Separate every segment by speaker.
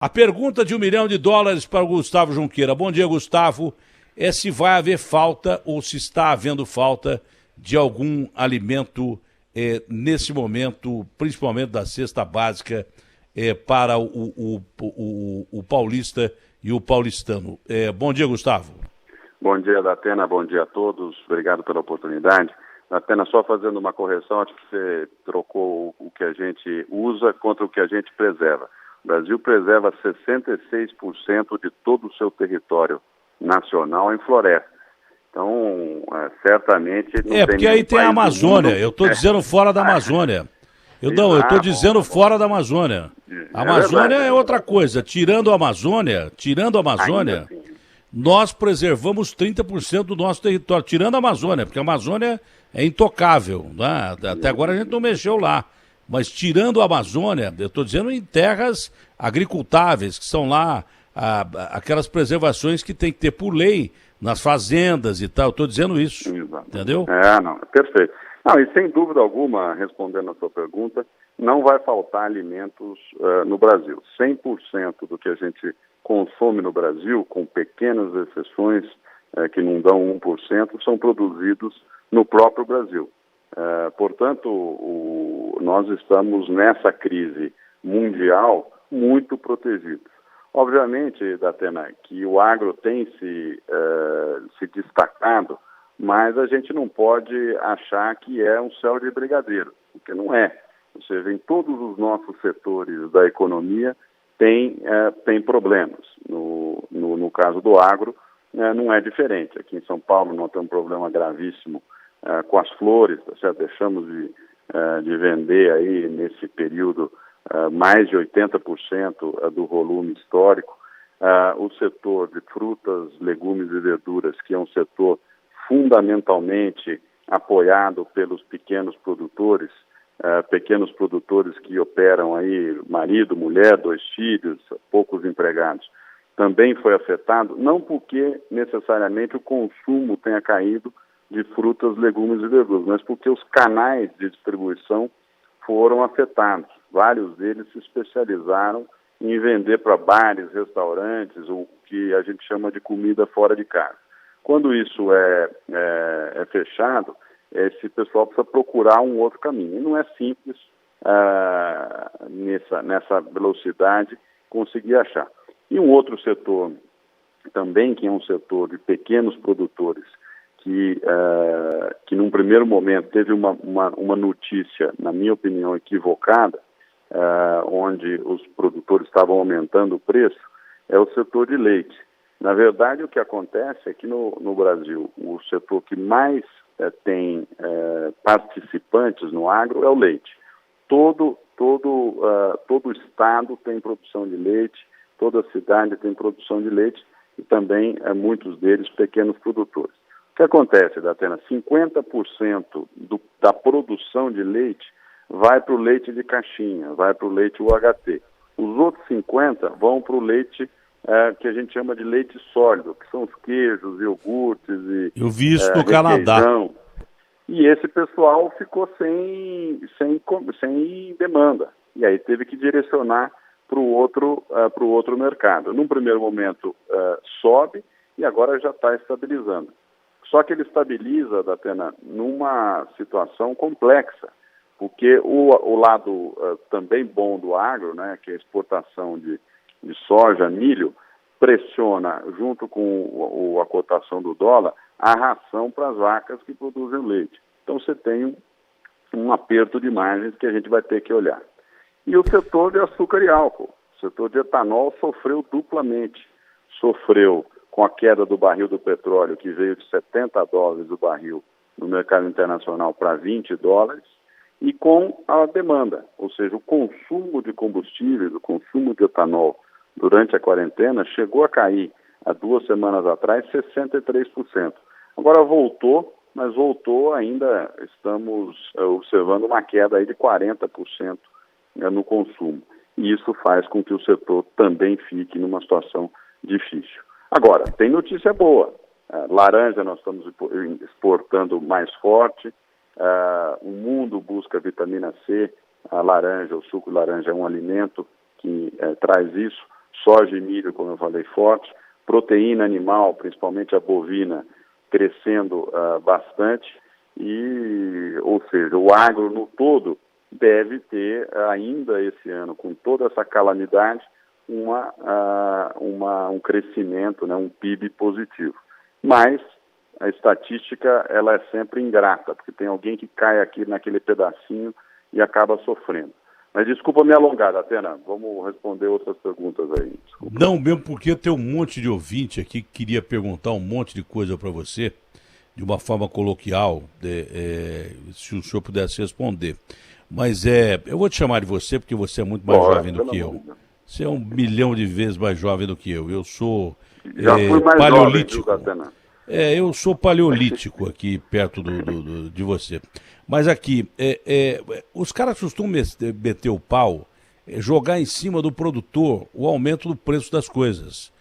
Speaker 1: A pergunta de US$ 1 milhão para o Gustavo Junqueira. Bom dia, Gustavo. É se vai haver falta ou se está havendo falta de algum alimento nesse momento, principalmente da cesta básica, para o paulista e o paulistano. Bom dia, Gustavo.
Speaker 2: Bom dia, Datena. Bom dia a todos. Obrigado pela oportunidade. Datena, só fazendo uma correção, acho que você trocou o que a gente usa contra o que a gente preserva. O Brasil preserva 66% de todo o seu território nacional em floresta. Então, certamente... não
Speaker 1: porque aí tem a Amazônia. Eu estou dizendo fora da Amazônia. Eu estou dizendo fora da Amazônia. A Amazônia é outra coisa. Tirando a Amazônia, nós preservamos 30% do nosso território. Tirando a Amazônia, porque a Amazônia é intocável, né? Até agora a gente não mexeu lá. Mas tirando a Amazônia, eu estou dizendo em terras agricultáveis, que são lá aquelas preservações que tem que ter por lei nas fazendas e tal. Eu estou dizendo isso. Exato. Entendeu?
Speaker 2: Não, perfeito. Não, e sem dúvida alguma, respondendo a sua pergunta, não vai faltar alimentos no Brasil. 100% do que a gente consome no Brasil, com pequenas exceções que não dão 1%, são produzidos no próprio Brasil. Portanto, nós estamos nessa crise mundial muito protegidos. Obviamente, Datena, que o agro tem se destacado, mas a gente não pode achar que é um céu de brigadeiro, porque não é. Ou seja, em todos os nossos setores da economia tem problemas. No caso do agro, não é diferente. Aqui em São Paulo nós temos um problema gravíssimo com as flores, tá certo? Deixamos de vender aí nesse período mais de 80% do volume histórico. O setor de frutas, legumes e verduras, que é um setor fundamentalmente apoiado pelos pequenos produtores que operam aí, marido, mulher, 2 filhos, poucos empregados, também foi afetado, não porque necessariamente o consumo tenha caído de frutas, legumes e verduras, mas porque os canais de distribuição foram afetados. Vários deles se especializaram em vender para bares, restaurantes, o que a gente chama de comida fora de casa. Quando isso é fechado, esse pessoal precisa procurar um outro caminho. E não é simples, nessa velocidade, conseguir achar. E um outro setor também, que é um setor de pequenos produtores, que num primeiro momento teve uma notícia, na minha opinião, equivocada, onde os produtores estavam aumentando o preço, é o setor de leite. Na verdade, o que acontece é que no Brasil, o setor que mais tem participantes no agro é o leite. Todo o estado tem produção de leite, toda cidade tem produção de leite e também muitos deles pequenos produtores. O que acontece, Datena? 50% da produção de leite vai para o leite de caixinha, vai para o leite UHT. Os outros 50% vão para o leite que a gente chama de leite sólido, que são os queijos, iogurtes e
Speaker 1: eu vi isso no Canadá.
Speaker 2: E esse pessoal ficou sem demanda. E aí teve que direcionar para o outro mercado. Num primeiro momento sobe e agora já está estabilizando. Só que ele estabiliza, Datena, numa situação complexa, porque o lado também bom do agro, né, que é a exportação de soja, milho, pressiona, junto com a cotação do dólar, a ração para as vacas que produzem leite. Então você tem um aperto de margens que a gente vai ter que olhar. E o setor de açúcar e álcool, o setor de etanol sofreu duplamente. Sofreu com a queda do barril do petróleo, que veio de $70 o barril no mercado internacional para $20, e com a demanda, ou seja, o consumo de combustíveis, o consumo de etanol durante a quarentena chegou a cair, há 2 semanas atrás, 63%. Agora voltou, mas voltou ainda, estamos observando uma queda aí de 40% no consumo. E isso faz com que o setor também fique numa situação difícil. Agora, tem notícia boa. Laranja nós estamos exportando mais forte, o mundo busca vitamina C, a laranja, o suco de laranja é um alimento que traz isso. soja e milho, como eu falei, forte, proteína animal, principalmente a bovina, crescendo bastante, ou seja, o agro no todo deve ter ainda esse ano, com toda essa calamidade, um crescimento, né, um PIB positivo. Mas a estatística ela é sempre ingrata, porque tem alguém que cai aqui naquele pedacinho e acaba sofrendo. Mas desculpa me alongar, Atena, vamos responder outras perguntas aí. Desculpa.
Speaker 1: Não, mesmo porque tem um monte de ouvinte aqui que queria perguntar um monte de coisa para você, de uma forma coloquial, se o senhor pudesse responder. Mas eu vou te chamar de você, porque você é muito mais jovem do que eu. Você é 1 milhão de vezes mais jovem do que eu. Eu sou
Speaker 2: Já fui mais
Speaker 1: paleolítico.
Speaker 2: Jovem, viu, Atena?
Speaker 1: Eu sou paleolítico aqui perto de você. Mas aqui, os caras costumam meter o pau, jogar em cima do produtor o aumento do preço das coisas.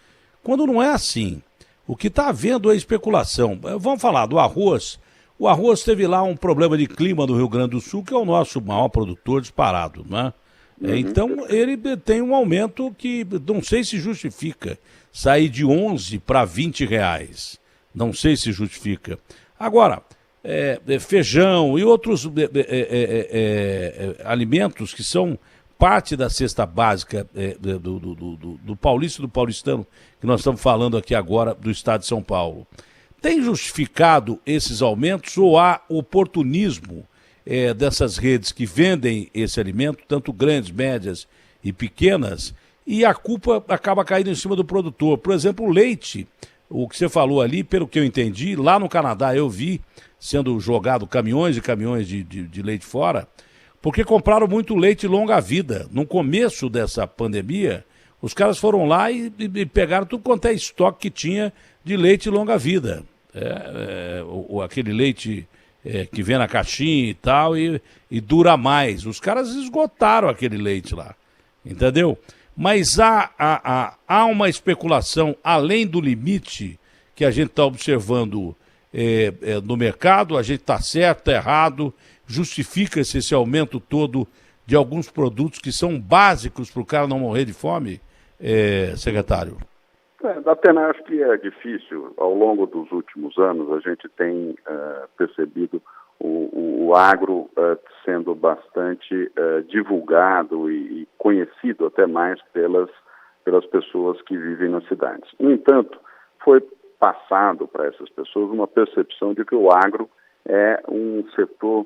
Speaker 1: Quando não é assim, o que está havendo é especulação. Vamos falar do arroz. O arroz teve lá um problema de clima no Rio Grande do Sul, que é o nosso maior produtor disparado, né? Então, ele tem um aumento que não sei se justifica sair de 11 para 20 reais. Não sei se justifica. Agora, feijão e outros alimentos que são parte da cesta básica do paulista e do paulistano, que nós estamos falando aqui agora do estado de São Paulo. Tem justificado esses aumentos ou há oportunismo dessas redes que vendem esse alimento, tanto grandes, médias e pequenas, e a culpa acaba caindo em cima do produtor? Por exemplo, o leite, o que você falou ali, pelo que eu entendi, lá no Canadá eu vi sendo jogado caminhões e caminhões de leite fora, porque compraram muito leite longa-vida. No começo dessa pandemia, os caras foram lá e pegaram tudo quanto é estoque que tinha de leite longa-vida. Aquele leite que vem na caixinha e tal, e dura mais. Os caras esgotaram aquele leite lá, entendeu? Mas há uma especulação além do limite que a gente está observando no mercado. A gente está certo, está errado, justifica-se esse aumento todo de alguns produtos que são básicos para o cara não morrer de fome, secretário?
Speaker 2: Atena, acho que é difícil. Ao longo dos últimos anos, a gente tem percebido o agro sendo bastante divulgado e conhecido até mais pelas pessoas que vivem nas cidades. No entanto, foi passado para essas pessoas uma percepção de que o agro é um setor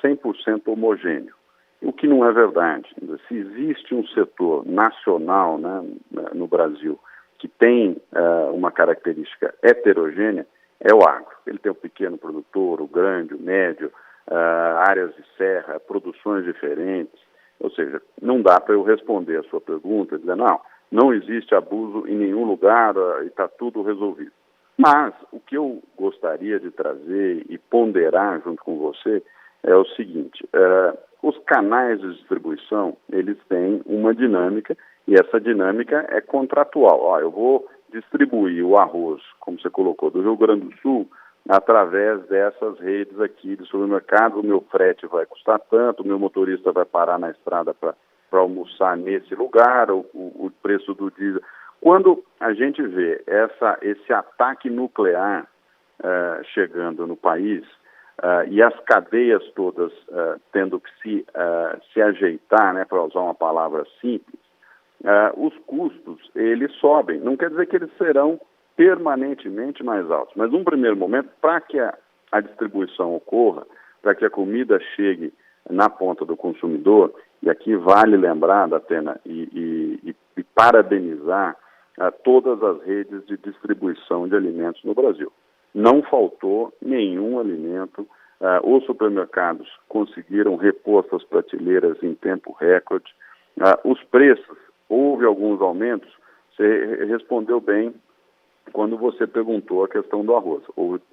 Speaker 2: 100% homogêneo, o que não é verdade. Se existe um setor nacional, né, no Brasil que tem uma característica heterogênea, é o agro. Ele tem o pequeno produtor, o grande, o médio, áreas de serra, produções diferentes. Ou seja, não dá para eu responder a sua pergunta dizendo, não existe abuso em nenhum lugar e está tudo resolvido. Mas o que eu gostaria de trazer e ponderar junto com você é o seguinte: os canais de distribuição, eles têm uma dinâmica, e essa dinâmica é contratual. Eu vou distribuir o arroz, como você colocou, do Rio Grande do Sul, através dessas redes aqui de supermercados. O meu frete vai custar tanto, o meu motorista vai parar na estrada para almoçar nesse lugar, o preço do diesel. Quando a gente vê esse ataque nuclear chegando no país, e as cadeias todas tendo que se ajeitar, né, para usar uma palavra simples, os custos, eles sobem. Não quer dizer que eles serão permanentemente mais altos, mas num primeiro momento, para que a distribuição ocorra, para que a comida chegue na ponta do consumidor, e aqui vale lembrar, Atena, e parabenizar todas as redes de distribuição de alimentos no Brasil. Não faltou nenhum alimento. Os supermercados conseguiram repor suas prateleiras em tempo recorde. Os preços, houve alguns aumentos. Você respondeu bem quando você perguntou a questão do arroz.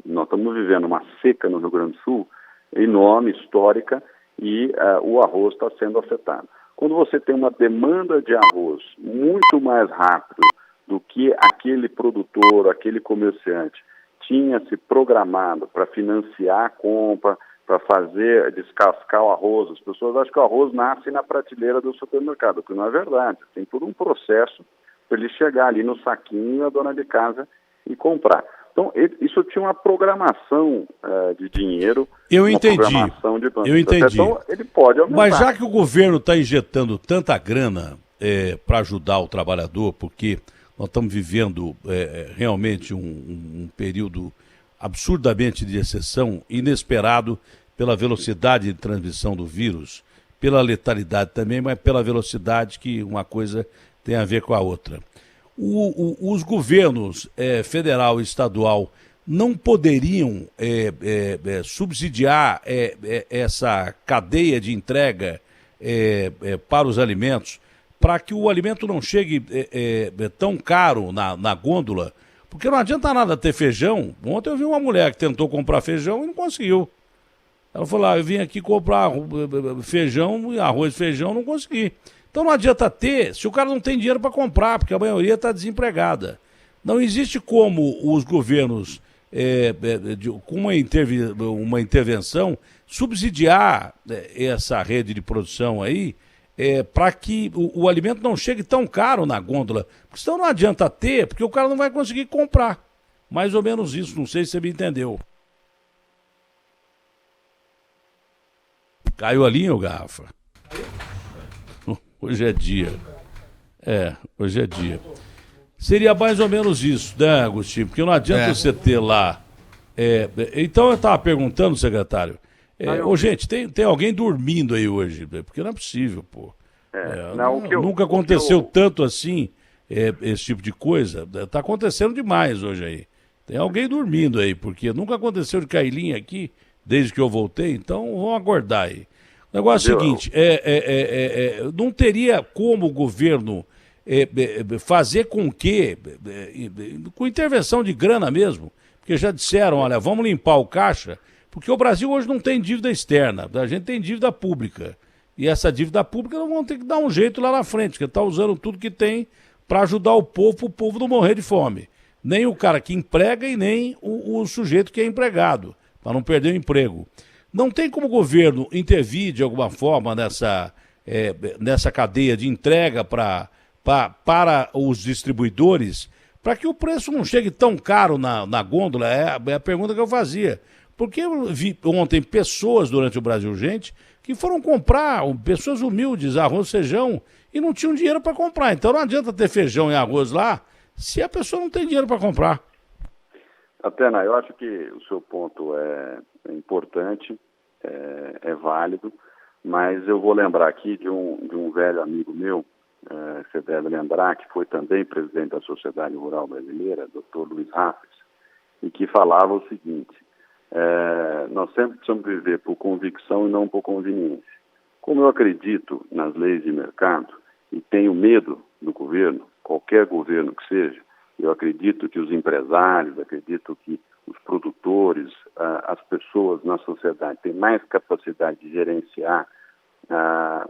Speaker 2: Nós estamos vivendo uma seca no Rio Grande do Sul enorme, histórica, e o arroz está sendo afetado. Quando você tem uma demanda de arroz muito mais rápido do que aquele produtor, aquele comerciante tinha se programado para financiar a compra, para fazer, descascar o arroz. As pessoas acham que o arroz nasce na prateleira do supermercado, o que não é verdade. Tem todo um processo para ele chegar ali no saquinho e a dona de casa e comprar. Então, isso tinha uma programação de dinheiro.
Speaker 1: Eu entendi.
Speaker 2: Programação de
Speaker 1: Eu entendi.
Speaker 2: Então, ele pode aumentar.
Speaker 1: Mas já que o governo está injetando tanta grana para ajudar o trabalhador, porque nós estamos vivendo realmente um período absurdamente de exceção, inesperado pela velocidade de transmissão do vírus, pela letalidade também, mas pela velocidade que uma coisa tem a ver com a outra. Os governos federal e estadual não poderiam subsidiar essa cadeia de entrega para os alimentos, para que o alimento não chegue tão caro na gôndola, porque não adianta nada ter feijão. Ontem eu vi uma mulher que tentou comprar feijão e não conseguiu. Ela falou, eu vim aqui comprar feijão, arroz e feijão, não consegui. Então não adianta ter se o cara não tem dinheiro para comprar, porque a maioria está desempregada. Não existe como os governos, com uma intervenção, subsidiar essa rede de produção aí, para que o alimento não chegue tão caro na gôndola. Porque senão não adianta ter, porque o cara não vai conseguir comprar. Mais ou menos isso, não sei se você me entendeu. Caiu a linha, ô Garrafa? Hoje é dia. Hoje é dia. Seria mais ou menos isso, né, Agostinho? Porque não adianta você ter lá... Então eu estava perguntando, secretário... gente, tem alguém dormindo aí hoje, porque não é possível, pô. Nunca aconteceu tanto assim, esse tipo de coisa. Está acontecendo demais hoje aí. Tem alguém dormindo aí, porque nunca aconteceu de cair linha aqui, desde que eu voltei, então vamos aguardar aí. O negócio é o seguinte, não teria como o governo fazer com que, com intervenção de grana mesmo, porque já disseram, olha, vamos limpar o caixa, porque o Brasil hoje não tem dívida externa, a gente tem dívida pública. E essa dívida pública nós vamos ter que dar um jeito lá na frente, porque está usando tudo que tem para ajudar o povo não morrer de fome. Nem o cara que emprega e nem o sujeito que é empregado, para não perder o emprego. Não tem como o governo intervir de alguma forma nessa cadeia de entrega para os distribuidores, para que o preço não chegue tão caro na gôndola? É a pergunta que eu fazia. Porque eu vi ontem pessoas durante o Brasil Gente que foram comprar, pessoas humildes, arroz, feijão, e não tinham dinheiro para comprar. Então não adianta ter feijão e arroz lá se a pessoa não tem dinheiro para comprar.
Speaker 2: Atena, eu acho que o seu ponto é importante, é válido, mas eu vou lembrar aqui de um velho amigo meu, você deve lembrar, que foi também presidente da Sociedade Rural Brasileira, Dr. Luiz Raffes, e que falava o seguinte: nós sempre precisamos viver por convicção e não por conveniência. Como eu acredito nas leis de mercado e tenho medo do governo, qualquer governo que seja, eu acredito que os empresários, acredito que os produtores, as pessoas na sociedade têm mais capacidade de gerenciar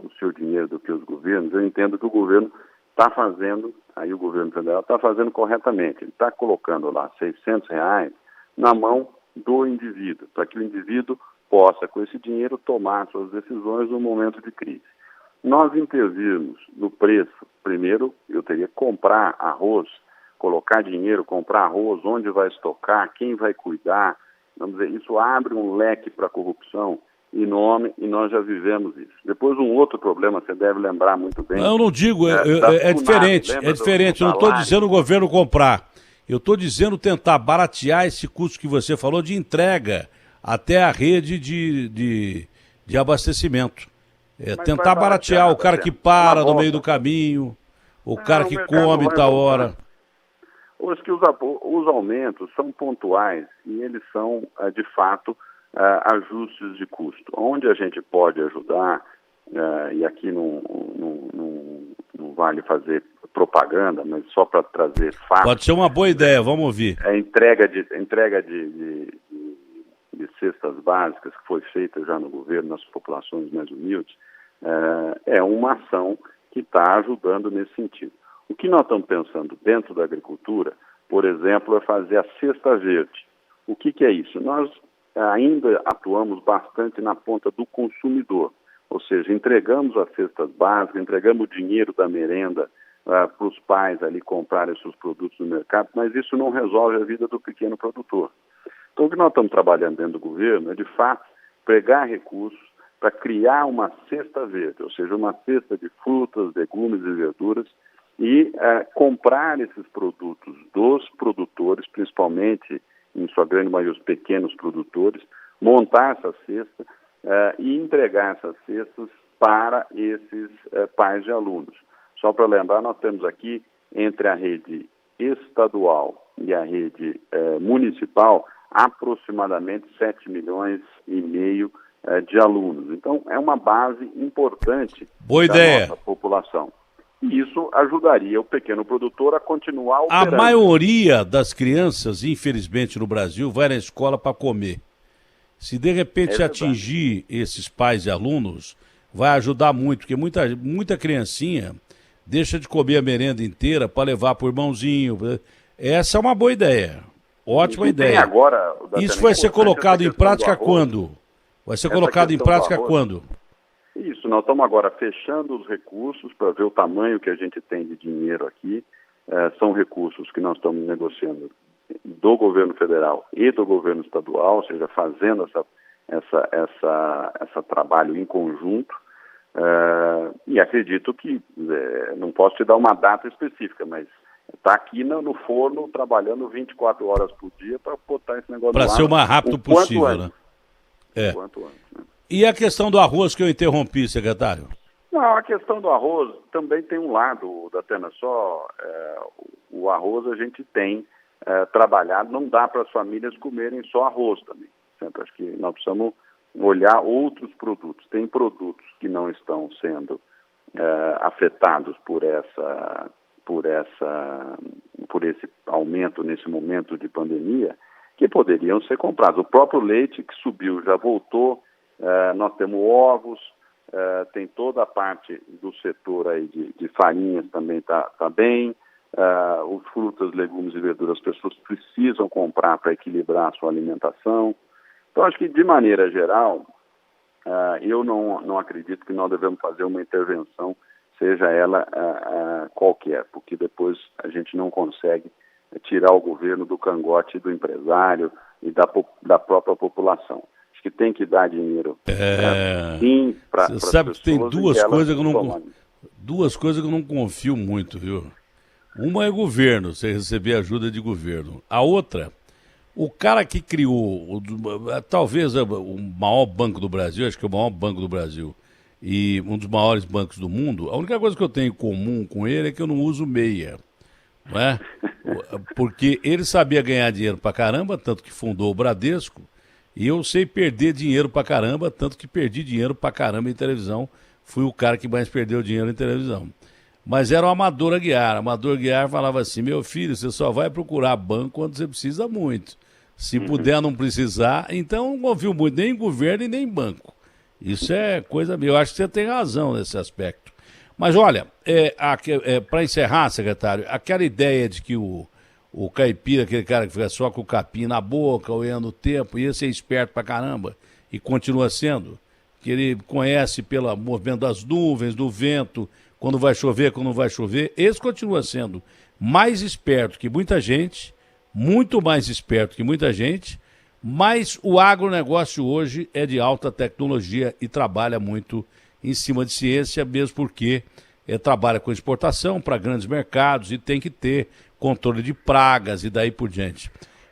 Speaker 2: o seu dinheiro do que os governos. Eu entendo que o governo está fazendo, aí o governo federal está fazendo corretamente. Ele está colocando lá R$600 na mão do indivíduo, para que o indivíduo possa, com esse dinheiro, tomar suas decisões no momento de crise. Nós intervirmos no preço, primeiro eu teria que comprar arroz, colocar dinheiro, comprar arroz, onde vai estocar, quem vai cuidar. Vamos dizer, isso abre um leque para a corrupção enorme e nós já vivemos isso. Depois um outro problema, você deve lembrar muito bem.
Speaker 1: Não, eu não digo, é diferente, eu não estou dizendo o governo comprar. Eu estou dizendo tentar baratear esse custo que você falou de entrega até a rede de abastecimento. Tentar baratear o cara que para no meio do caminho, o cara que come tal hora.
Speaker 2: Hoje que os aumentos são pontuais e eles são, de fato, ajustes de custo. Onde a gente pode ajudar, e aqui não vale fazer propaganda, mas só para trazer fatos.
Speaker 1: Pode ser uma boa ideia, vamos ouvir.
Speaker 2: A entrega de cestas básicas que foi feita já no governo, nas populações mais humildes, é uma ação que está ajudando nesse sentido. O que nós estamos pensando dentro da agricultura, por exemplo, é fazer a cesta verde. O que é isso? Nós ainda atuamos bastante na ponta do consumidor, ou seja, entregamos as cestas básicas, entregamos o dinheiro da merenda para os pais ali comprarem seus produtos no mercado, mas isso não resolve a vida do pequeno produtor. Então, o que nós estamos trabalhando dentro do governo é, de fato, pegar recursos para criar uma cesta verde, ou seja, uma cesta de frutas, legumes e verduras, e comprar esses produtos dos produtores, principalmente, em sua grande maioria, os pequenos produtores, montar essa cesta e entregar essas cestas para esses pais de alunos. Só para lembrar, nós temos aqui, entre a rede estadual e a rede municipal, aproximadamente 7,5 milhões de alunos. Então, é uma base importante da nossa população. E isso ajudaria o pequeno produtor a continuar operando.
Speaker 1: A maioria das crianças, infelizmente, no Brasil, vai na escola para comer. Se, de repente, atingir esses pais e alunos, vai ajudar muito, porque muita criancinha deixa de comer a merenda inteira para levar para o irmãozinho. Essa é uma boa ideia. Ótima ideia.
Speaker 2: Agora,
Speaker 1: isso vai ser colocado em prática quando? Vai ser colocado em prática quando?
Speaker 2: Isso, nós estamos agora fechando os recursos para ver o tamanho que a gente tem de dinheiro aqui. São recursos que nós estamos negociando do governo federal e do governo estadual, ou seja, fazendo essa trabalho em conjunto. E acredito que, não posso te dar uma data específica, mas está aqui no forno trabalhando 24 horas por dia para botar esse negócio
Speaker 1: para ser o mais rápido possível, né?
Speaker 2: Quanto antes, né?
Speaker 1: E a questão do arroz que eu interrompi, secretário?
Speaker 2: Não, a questão do arroz também tem um lado, Datena, o arroz a gente tem trabalhado, não dá para as famílias comerem só arroz também. Sempre acho que nós precisamos olhar outros produtos. Tem produtos que não estão sendo afetados por esse aumento nesse momento de pandemia, que poderiam ser comprados. O próprio leite que subiu já voltou, nós temos ovos, tem toda a parte do setor aí de farinhas também está bem, os frutas, legumes e verduras as pessoas precisam comprar para equilibrar a sua alimentação. Então, acho que, de maneira geral, eu não acredito que nós devemos fazer uma intervenção, seja ela qualquer, porque depois a gente não consegue tirar o governo do cangote do empresário e da própria população. Acho que tem que dar dinheiro sim para as pessoas.
Speaker 1: Sabe que tem duas coisas que eu não confio muito, viu? Uma é governo, você receber ajuda de governo. A outra, o cara que criou, talvez o maior banco do Brasil, acho que é o maior banco do Brasil, e um dos maiores bancos do mundo, a única coisa que eu tenho em comum com ele é que eu não uso meia, não é? Porque ele sabia ganhar dinheiro pra caramba, tanto que fundou o Bradesco, e eu sei perder dinheiro pra caramba, tanto que perdi dinheiro pra caramba em televisão, fui o cara que mais perdeu dinheiro em televisão. Mas era o Amador Aguiar. Amador Aguiar falava assim: meu filho, você só vai procurar banco quando você precisa muito. Se puder não precisar, então não confio muito nem em governo e nem em banco. Isso é coisa minha. Eu acho que você tem razão nesse aspecto. Mas olha, para encerrar, secretário, aquela ideia de que o caipira, aquele cara que fica só com o capim na boca, olhando o tempo, ia ser esperto pra caramba, e continua sendo, que ele conhece pelo movimento das nuvens, do vento, quando vai chover, quando não vai chover, esse continua sendo mais esperto que muita gente, muito mais esperto que muita gente, mas o agronegócio hoje é de alta tecnologia e trabalha muito em cima de ciência, mesmo porque trabalha com exportação para grandes mercados e tem que ter controle de pragas e daí por diante.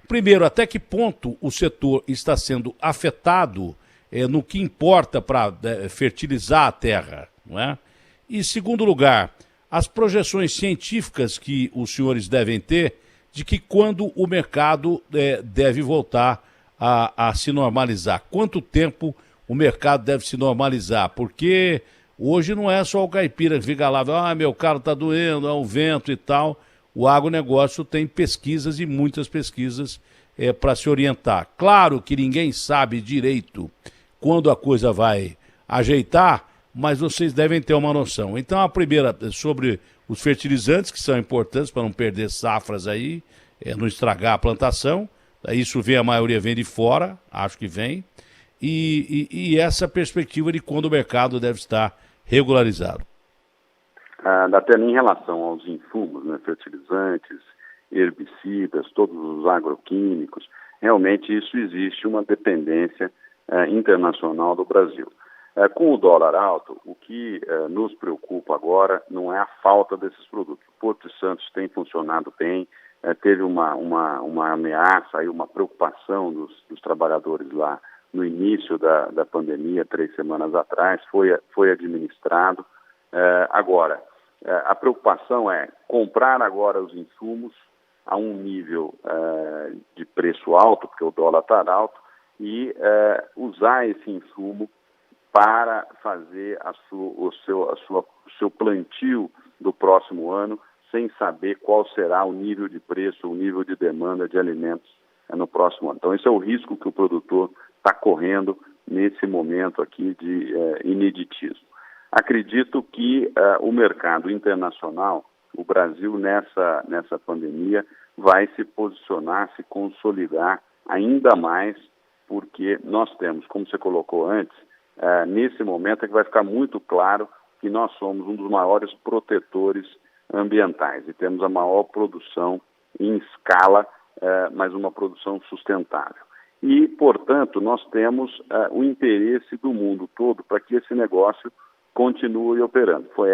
Speaker 1: Primeiro, até que ponto o setor está sendo afetado no que importa para fertilizar a terra, não é? E, segundo lugar, as projeções científicas que os senhores devem ter de que quando o mercado deve voltar a se normalizar. Quanto tempo o mercado deve se normalizar? Porque hoje não é só o caipira que fica lá, meu carro está doendo, é o vento e tal. O agronegócio tem pesquisas e muitas pesquisas para se orientar. Claro que ninguém sabe direito quando a coisa vai ajeitar, mas vocês devem ter uma noção. Então, a primeira sobre os fertilizantes, que são importantes para não perder safras aí, não estragar a plantação. Isso vem, a maioria vem de fora, acho que vem, e essa perspectiva de quando o mercado deve estar regularizado.
Speaker 2: Até em relação aos insumos, né, fertilizantes, herbicidas, todos os agroquímicos, realmente isso existe uma dependência internacional do Brasil. Com o dólar alto, o que nos preocupa agora não é a falta desses produtos. O Porto de Santos tem funcionado bem, teve uma ameaça, aí uma preocupação dos trabalhadores lá no início da pandemia, 3 semanas atrás, foi administrado. Agora, a preocupação é comprar agora os insumos a um nível de preço alto, porque o dólar está alto, e usar esse insumo para fazer o seu plantio do próximo ano, sem saber qual será o nível de preço, o nível de demanda de alimentos no próximo ano. Então, esse é o risco que o produtor está correndo nesse momento aqui de ineditismo. Acredito que o mercado internacional, o Brasil nessa pandemia, vai se posicionar, se consolidar ainda mais, porque nós temos, como você colocou antes, nesse momento é que vai ficar muito claro que nós somos um dos maiores protetores ambientais e temos a maior produção em escala, mas uma produção sustentável. E, portanto, nós temos o interesse do mundo todo para que esse negócio continue operando. Foi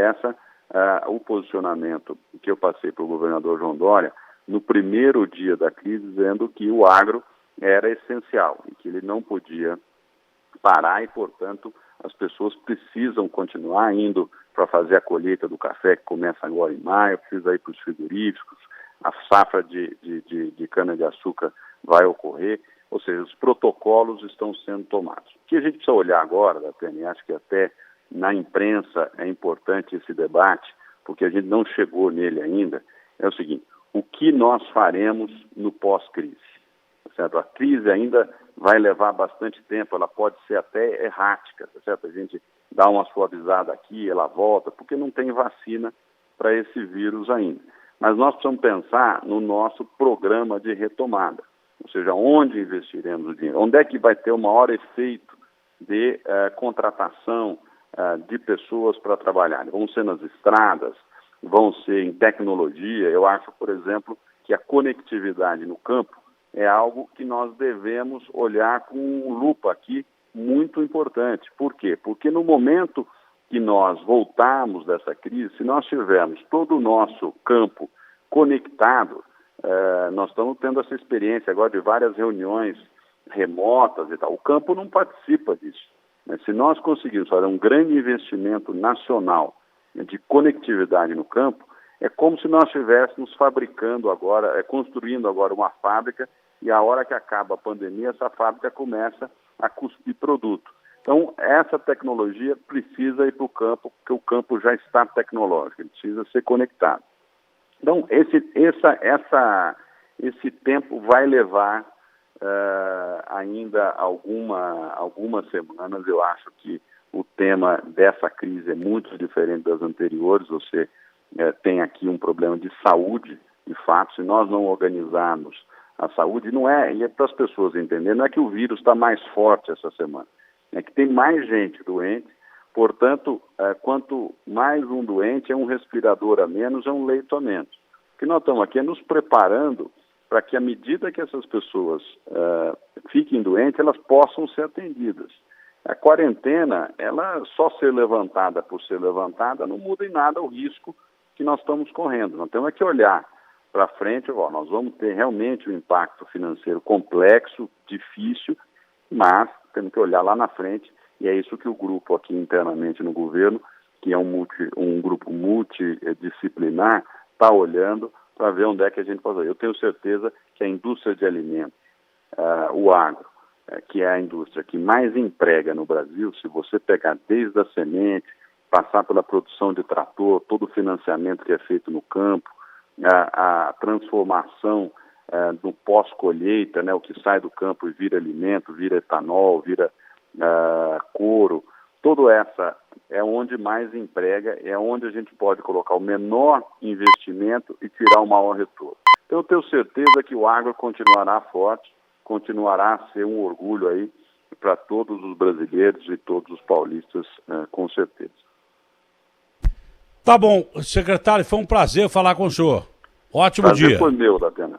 Speaker 2: o posicionamento que eu passei para o governador João Dória no primeiro dia da crise, dizendo que o agro era essencial e que ele não podia parar e, portanto, as pessoas precisam continuar indo para fazer a colheita do café, que começa agora em maio, precisa ir para os frigoríficos, a safra de cana-de-açúcar vai ocorrer, ou seja, os protocolos estão sendo tomados. O que a gente precisa olhar agora, Datena, e acho que até na imprensa é importante esse debate, porque a gente não chegou nele ainda, é o seguinte: o que nós faremos no pós-crise? Certo? A crise ainda vai levar bastante tempo, ela pode ser até errática, certo? A gente dá uma suavizada aqui, ela volta, porque não tem vacina para esse vírus ainda. Mas nós precisamos pensar no nosso programa de retomada, ou seja, onde investiremos o dinheiro, onde é que vai ter o maior efeito de contratação de pessoas para trabalhar. Vão ser nas estradas, vão ser em tecnologia. Eu acho, por exemplo, que a conectividade no campo é algo que nós devemos olhar com lupa aqui, muito importante. Por quê? Porque no momento que nós voltarmos dessa crise, se nós tivermos todo o nosso campo conectado, nós estamos tendo essa experiência agora de várias reuniões remotas e tal. O campo não participa disso. Se nós conseguirmos fazer um grande investimento nacional de conectividade no campo, é como se nós estivéssemos fabricando agora, construindo agora uma fábrica, e a hora que acaba a pandemia, essa fábrica começa a cuspir produto. Então, essa tecnologia precisa ir para o campo, porque o campo já está tecnológico, ele precisa ser conectado. Então, esse tempo vai levar ainda algumas semanas. Eu acho que o tema dessa crise é muito diferente das anteriores. Você tem aqui um problema de saúde, de fato. Se nós não organizarmos a saúde, e é para as pessoas entenderem, não é que o vírus está mais forte essa semana, é que tem mais gente doente. Portanto, quanto mais um doente, é um respirador a menos, é um leito a menos. O que nós estamos aqui é nos preparando para que, à medida que essas pessoas fiquem doentes, elas possam ser atendidas. A quarentena, ela só ser levantada por ser levantada, não muda em nada o risco que nós estamos correndo. Nós temos que olhar para frente. Nós vamos ter realmente um impacto financeiro complexo, difícil, mas temos que olhar lá na frente, e é isso que o grupo aqui internamente no governo, que é um grupo multidisciplinar, está olhando para ver onde é que a gente pode fazer. Eu tenho certeza que a indústria de alimentos, o agro, que é a indústria que mais emprega no Brasil, se você pegar desde a semente, passar pela produção de trator, todo o financiamento que é feito no campo, a transformação no pós-colheita, o que sai do campo e vira alimento, vira etanol, vira couro, todo essa é onde mais emprega, é onde a gente pode colocar o menor investimento e tirar o maior retorno. Então, eu tenho certeza que o agro continuará forte, continuará a ser um orgulho aí para todos os brasileiros e todos os paulistas, com certeza.
Speaker 1: Tá bom, secretário, foi um prazer falar com o senhor. Ótimo
Speaker 2: Prazer
Speaker 1: dia.
Speaker 2: foi meu, Datena.